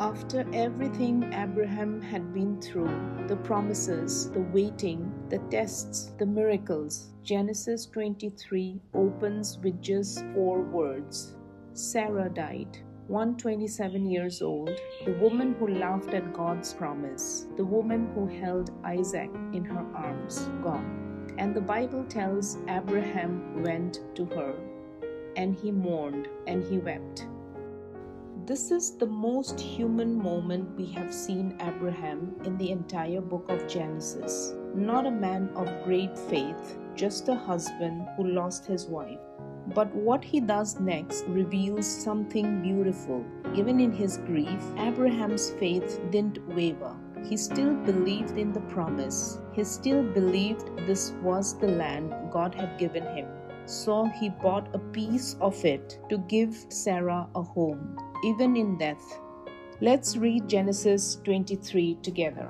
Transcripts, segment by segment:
After everything Abraham had been through, the promises, the waiting, the tests, the miracles, Genesis 23 opens with just 4 words. Sarah died. 127 years old, the woman who laughed at God's promise, the woman who held Isaac in her arms, gone. And the Bible tells Abraham went to her, and he mourned and he wept. This is the most human moment we have seen Abraham in the entire book of Genesis. Not a man of great faith, just a husband who lost his wife. But what he does next reveals something beautiful. Even in his grief, Abraham's faith didn't waver. He still believed in the promise. He still believed this was the land God had given him. So he bought a piece of it to give Sarah a home, even in death. Let's read Genesis 23 together.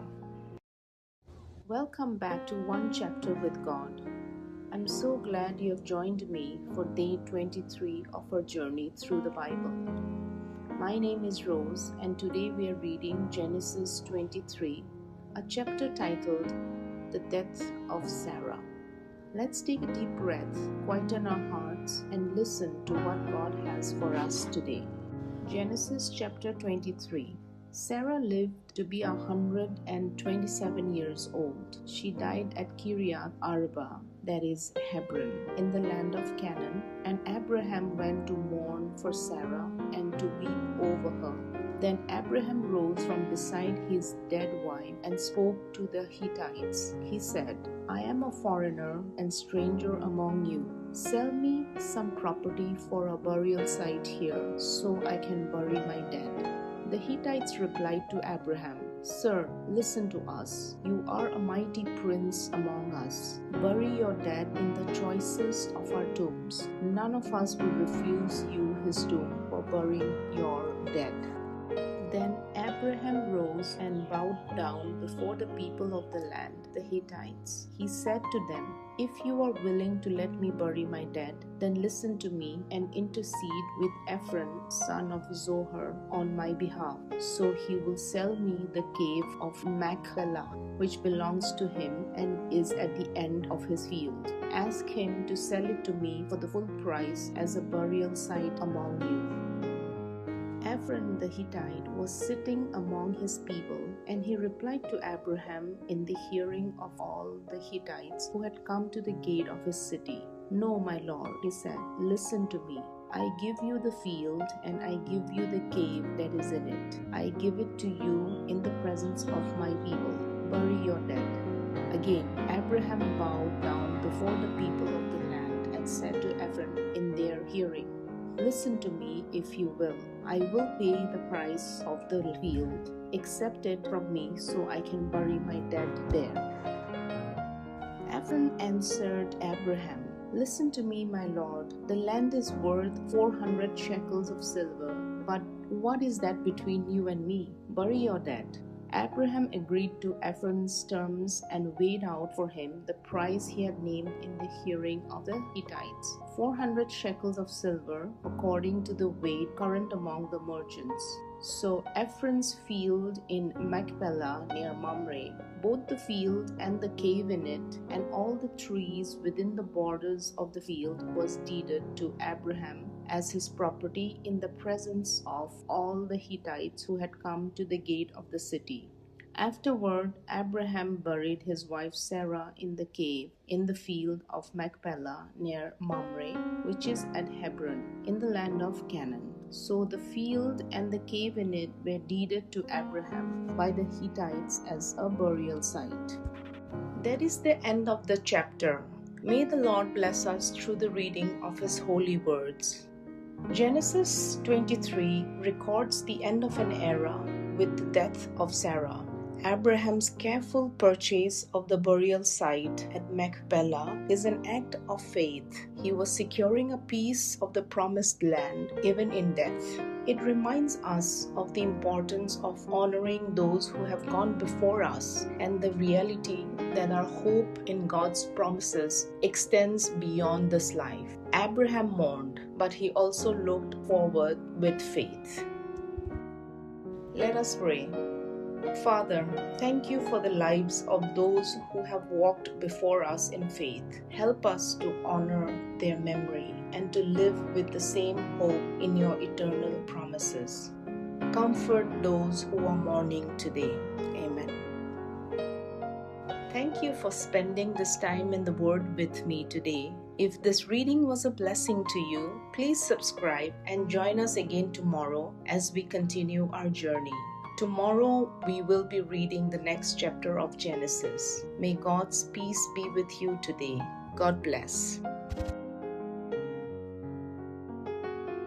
Welcome back to One Chapter with God. I'm so glad you have joined me for day 23 of our journey through the Bible. My name is Rose, and today we are reading Genesis 23, a chapter titled The Death of Sarah. Let's take a deep breath, quieten our hearts, and listen to what God has for us today. Genesis chapter 23. Sarah lived to be 127 years old. She died at Kiriath Arba, that is Hebron, in the land of Canaan, and Abraham went to mourn for Sarah and to weep over her. Then Abraham rose from beside his dead wife and spoke to the Hittites. He said, I am a foreigner and stranger among you. Sell me some property for a burial site here, so I can bury my dead. The Hittites replied to Abraham, Sir, listen to us. You are a mighty prince among us. Bury your dead in the choicest of our tombs. None of us will refuse you his tomb for burying your dead. Then Abraham rose and bowed down before the people of the land, the Hittites. He said to them, If you are willing to let me bury my dead, then listen to me and intercede with Ephron, son of Zohar, on my behalf. So he will sell me the cave of Machpelah, which belongs to him and is at the end of his field. Ask him to sell it to me for the full price as a burial site among you. Ephron the Hittite was sitting among his people, and he replied to Abraham in the hearing of all the Hittites who had come to the gate of his city. No, my lord, he said, listen to me. I give you the field, and I give you the cave that is in it. I give it to you in the presence of my people. Bury your dead. Again, Abraham bowed down before the people of the land and said to Ephron in their hearing, Listen to me if you will. I will pay the price of the field. Accept it from me so I can bury my dead there. Ephron answered Abraham, Listen to me, my lord. The land is worth 400 shekels of silver. But what is that between you and me? Bury your dead. Abraham agreed to Ephron's terms and weighed out for him the price he had named in the hearing of the Hittites, 400 shekels of silver, according to the weight current among the merchants. So Ephron's field in Machpelah near Mamre, both the field and the cave in it, and all the trees within the borders of the field was deeded to Abraham as his property in the presence of all the Hittites who had come to the gate of the city. Afterward, Abraham buried his wife Sarah in the cave in the field of Machpelah near Mamre, which is at Hebron, in the land of Canaan. So the field and the cave in it were deeded to Abraham by the Hittites as a burial site. That is the end of the chapter. May the Lord bless us through the reading of His holy words. Genesis 23 records the end of an era with the death of Sarah. Abraham's careful purchase of the burial site at Machpelah is an act of faith. He was securing a piece of the promised land even in death. It reminds us of the importance of honoring those who have gone before us and the reality that our hope in God's promises extends beyond this life. Abraham mourned, but he also looked forward with faith. Let us pray. Father, thank you for the lives of those who have walked before us in faith. Help us to honor their memory and to live with the same hope in your eternal promises. Comfort those who are mourning today. Amen. Thank you for spending this time in the Word with me today. If this reading was a blessing to you, please subscribe and join us again tomorrow as we continue our journey. Tomorrow we will be reading the next chapter of Genesis. May God's peace be with you today. God bless.